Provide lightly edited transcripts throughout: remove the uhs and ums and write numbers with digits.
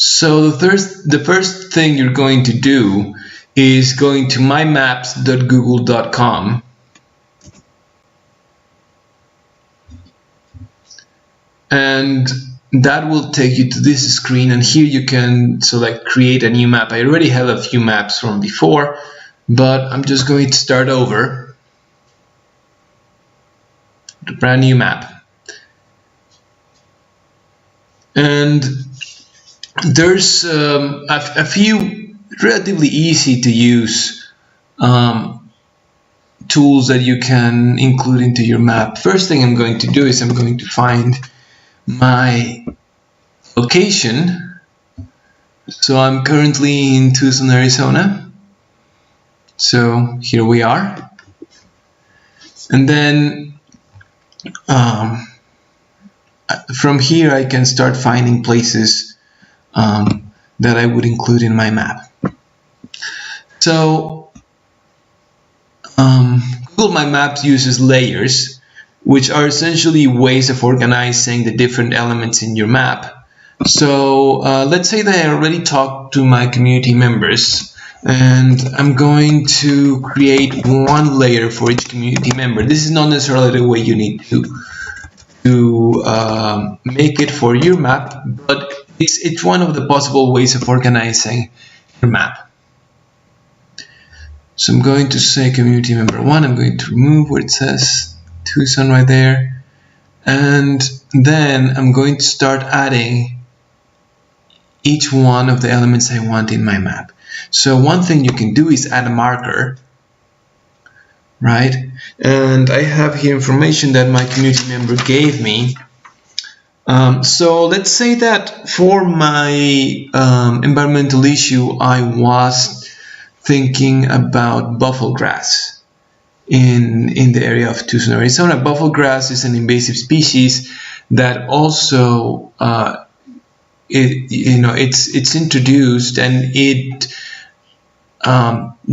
So the first thing you're going to do is going to mymaps.google.com, and that will take you to this screen, and here you can select create a new map. I already have a few maps from before, but I'm just going to start over with a brand new map. And there's a few relatively easy to use tools that you can include into your map. First thing I'm going to do is I'm going to find my location. So I'm currently in Tucson, Arizona. So here we are. And then from here I can start finding places that I would include in my map. So Google My Maps uses layers, which are essentially ways of organizing the different elements in your map. So let's say that I already talked to my community members, and I'm going to create one layer for each community member. This is not necessarily the way you need to make it for your map, but it's one of the possible ways of organizing your map. So I'm going to say community member 1. I'm going to remove where it says Tucson right there, and then I'm going to start adding each one of the elements I want in my map. So one thing you can do is add a marker, right? And I have here information that my community member gave me. So let's say that for my environmental issue, I was thinking about buffalo grass in the area of Tucson, Arizona. Buffalo grass is an invasive species that also it's introduced, and it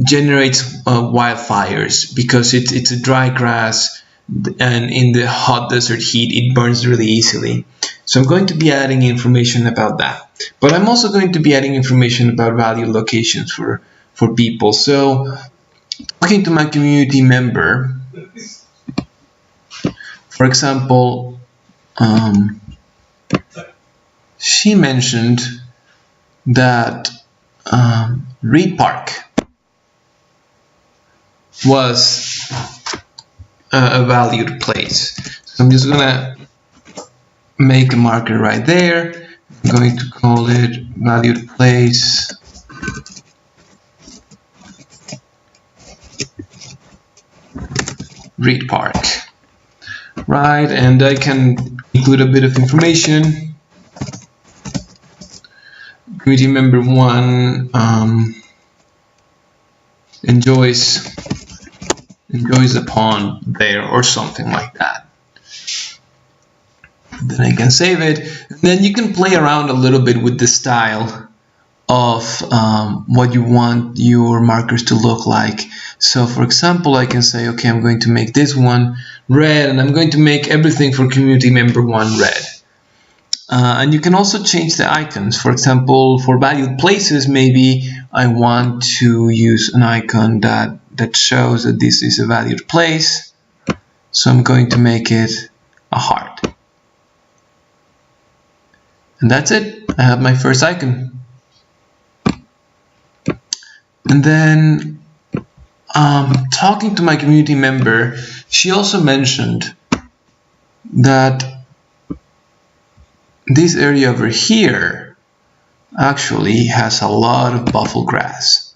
generates wildfires because it's a dry grass, and in the hot desert heat it burns really easily. So I'm going to be adding information about that, but I'm also going to be adding information about value locations for people. So talking to my community member, for example, she mentioned that Reed Park was a valued place. So I'm just gonna make a marker right there. I'm going to call it valued place. Reed Park, right? And I can include a bit of information. Community member 1 enjoys the pond there, or something like that. Then I can save it, and then you can play around a little bit with the style of what you want your markers to look like. So for example, I can say, okay, I'm going to make this one red, and I'm going to make everything for community member 1 red. And you can also change the icons. For example, for valued places, maybe I want to use an icon that shows that this is a valued place. So I'm going to make it a heart. And that's it. I have my first icon. And then talking to my community member, she also mentioned that this area over here actually has a lot of buffalo grass.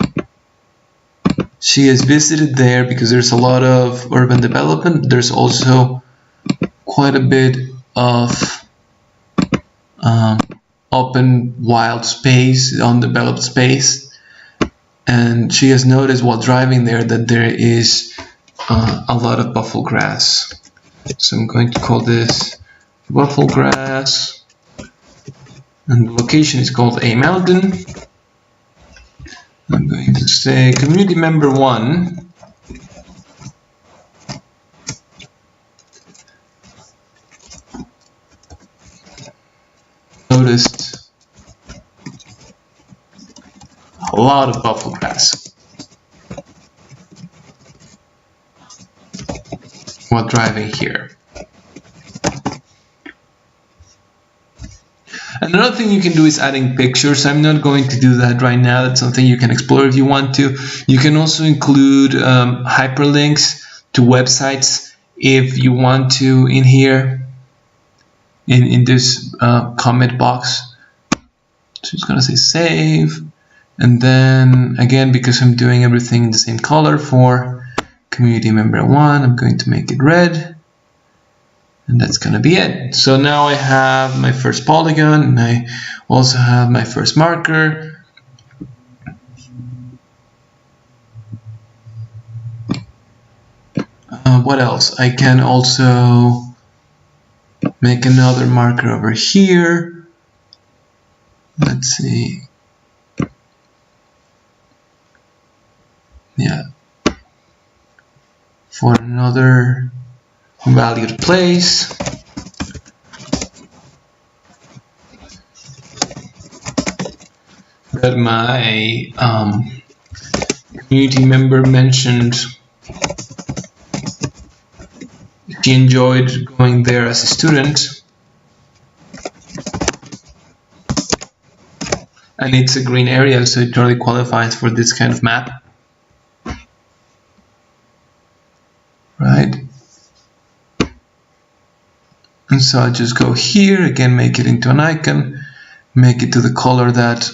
She has visited there because there's a lot of urban development, but there's also quite a bit of open wild space, undeveloped space. And she has noticed while driving there that there is a lot of buffalo grass. So I'm going to call this buffalo grass. And the location is called A Mountain. I'm going to say community member 1 noticed a lot of buffalo grass while driving here. Another thing you can do is adding pictures. I'm not going to do that right now. That's something you can explore if you want to. You can also include hyperlinks to websites if you want to in here, in this comment box. So it's going to say save. And then again, because I'm doing everything in the same color for community member 1, I'm going to make it red. And that's going to be it. So now I have my first polygon, and I also have my first marker. What else? I can also make another marker over here. Let's see. Yeah. For another valued place. That my community member mentioned she enjoyed going there as a student, and it's a green area, so it totally qualifies for this kind of map, right? And so I just go here again, make it into an icon, make it to the color that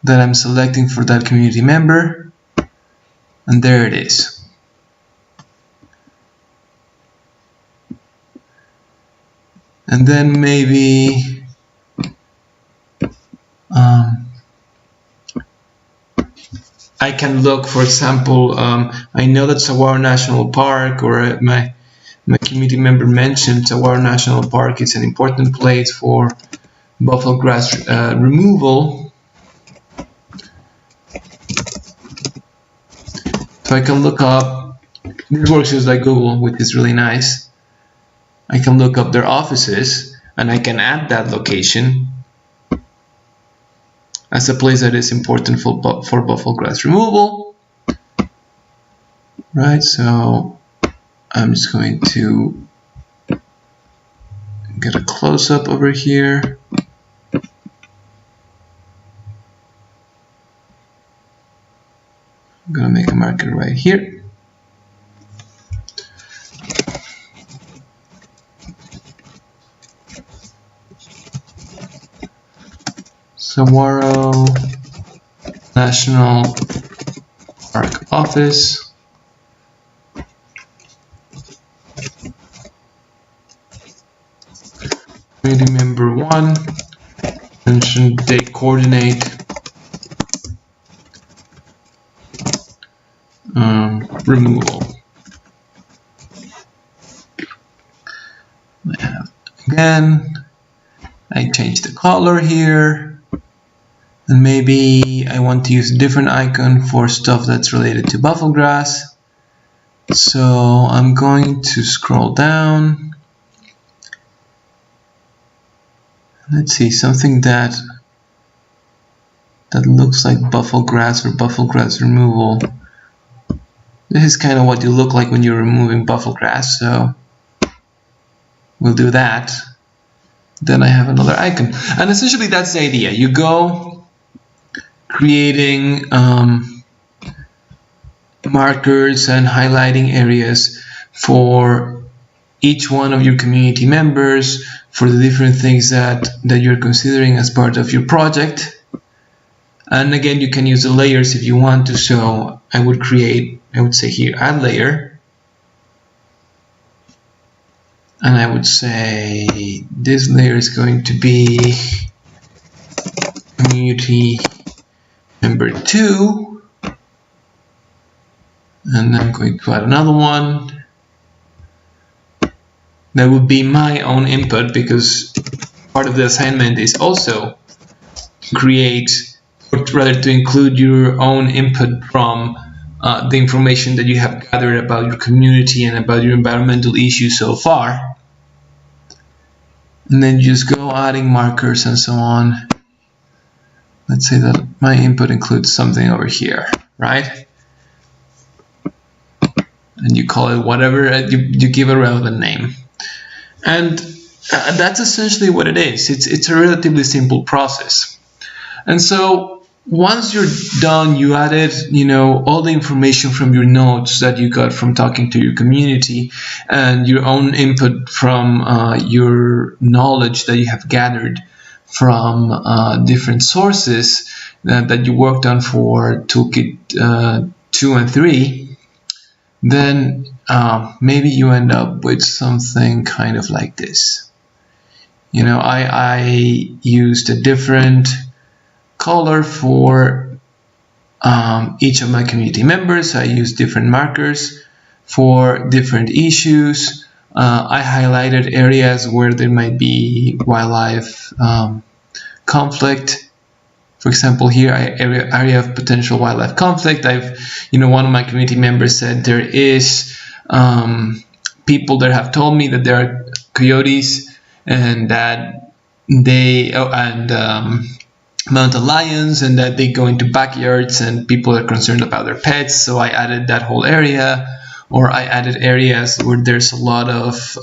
I'm selecting for that community member, and there it is. And then maybe I can look, for example, I know that Saguaro National Park, or my community member mentioned Saguaro National Park is an important place for buffalo grass removal. So I can look up, this works just like Google, which is really nice. I can look up their offices, and I can add that location as a place that is important for buffalo grass removal. Right, so I'm just going to get a close-up over here. I'm going to make a marker right here. Saguaro National Park Office. Community member 1 mentioned they coordinate removal. I have again, I change the color here, and maybe I want to use a different icon for stuff that's related to buffalo grass. So I'm going to scroll down. Let's see, something that looks like buffalo grass or buffalo grass removal. This is kind of what you look like when you're removing buffalo grass, so we'll do that. Then I have another icon, and essentially that's the idea. You go creating markers and highlighting areas for each one of your community members for the different things that you're considering as part of your project. And again, you can use the layers if you want to. So I would say here, add layer. And I would say this layer is going to be community member 2. And I'm going to add another one. That would be my own input, because part of the assignment is also to create, or rather to include your own input from the information that you have gathered about your community and about your environmental issues so far. And then just go adding markers and so on. let's say that my input includes something over here, right? And you call it whatever, you give a relevant name. And that's essentially what it is. It's a relatively simple process. And so once you're done, you added, all the information from your notes that you got from talking to your community and your own input from your knowledge that you have gathered from different sources that you worked on for Toolkit 2 and 3, then maybe you end up with something kind of like this. I used a different color for each of my community members. I used different markers for different issues. I highlighted areas where there might be wildlife conflict. For example, here, area of potential wildlife conflict. One of my community members said there is people that have told me that there are coyotes and that mountain lions, and that they go into backyards and people are concerned about their pets. So I added that whole area. Or I added areas where there's a lot of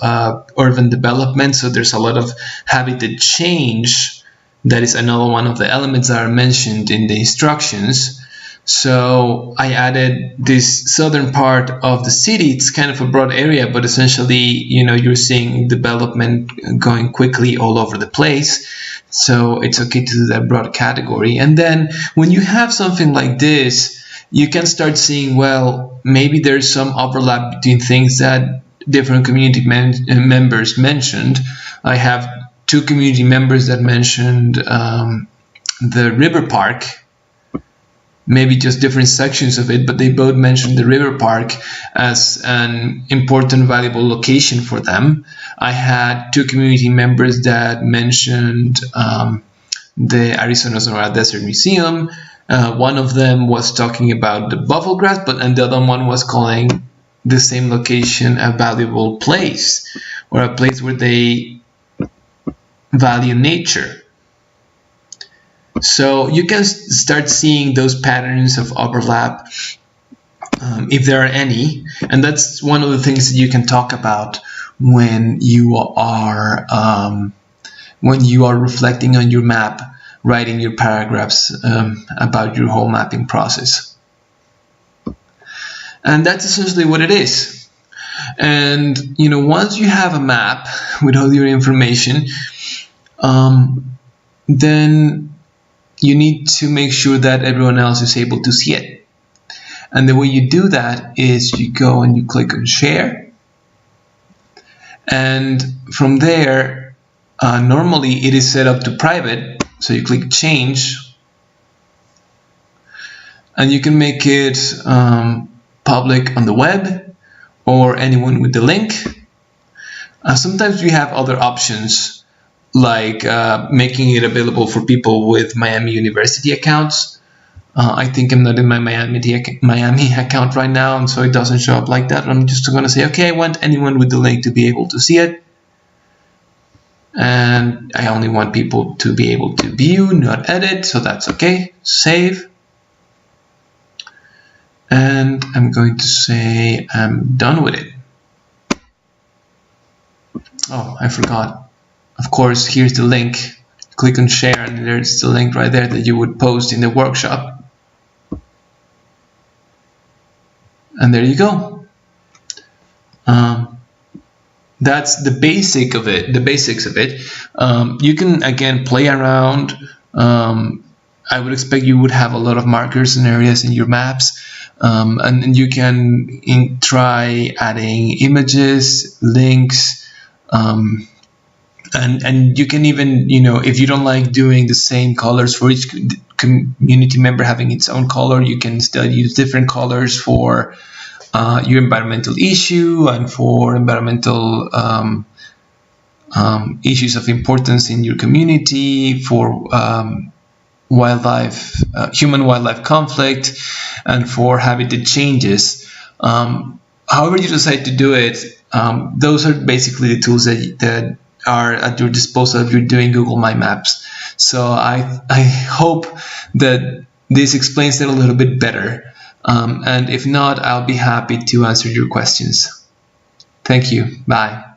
urban development, so there's a lot of habitat change. That is another one of the elements that are mentioned in the instructions. So I added this southern part of the city. It's kind of a broad area, but essentially, you're seeing development going quickly all over the place. So it's okay to do that broad category. And then when you have something like this, you can start seeing, well, maybe there's some overlap between things that different community members mentioned. I have 2 community members that mentioned the river park, maybe just different sections of it, but they both mentioned the river park as an important, valuable location for them. I had 2 community members that mentioned the Arizona Sonora Desert Museum. One of them was talking about the buffalo grass, and the other one was calling the same location a valuable place, or a place where they value nature. So you can start seeing those patterns of overlap, if there are any, and that's one of the things that you can talk about when you are reflecting on your map, writing your paragraphs about your whole mapping process. And that's essentially what it is. And once you have a map with all your information, then you need to make sure that everyone else is able to see it. And the way you do that is you go and you click on share, and from there, normally it is set up to private. So you click change, and you can make it public on the web or anyone with the link. Sometimes we have other options, like making it available for people with Miami University accounts. I think I'm not in my Miami account right now, and so it doesn't show up like that. I'm just going to say, okay, I want anyone with the link to be able to see it. And I only want people to be able to view, not edit, so that's okay. Save. And I'm going to say I'm done with it. Oh, I forgot. Of course, here's the link. Click on share, and there's the link right there that you would post in the workshop. And there you go. That's the basics of it. You can, again, play around. I would expect you would have a lot of markers and areas in your maps. And you can try adding images, links, and you can even, if you don't like doing the same colors for each community member having its own color, you can still use different colors for your environmental issue and for environmental issues of importance in your community, for human-wildlife conflict, and for habitat changes. However you decide to do it, those are basically the tools that are at your disposal if you're doing Google My Maps. So I hope that this explains it a little bit better. And if not, I'll be happy to answer your questions. Thank you. Bye.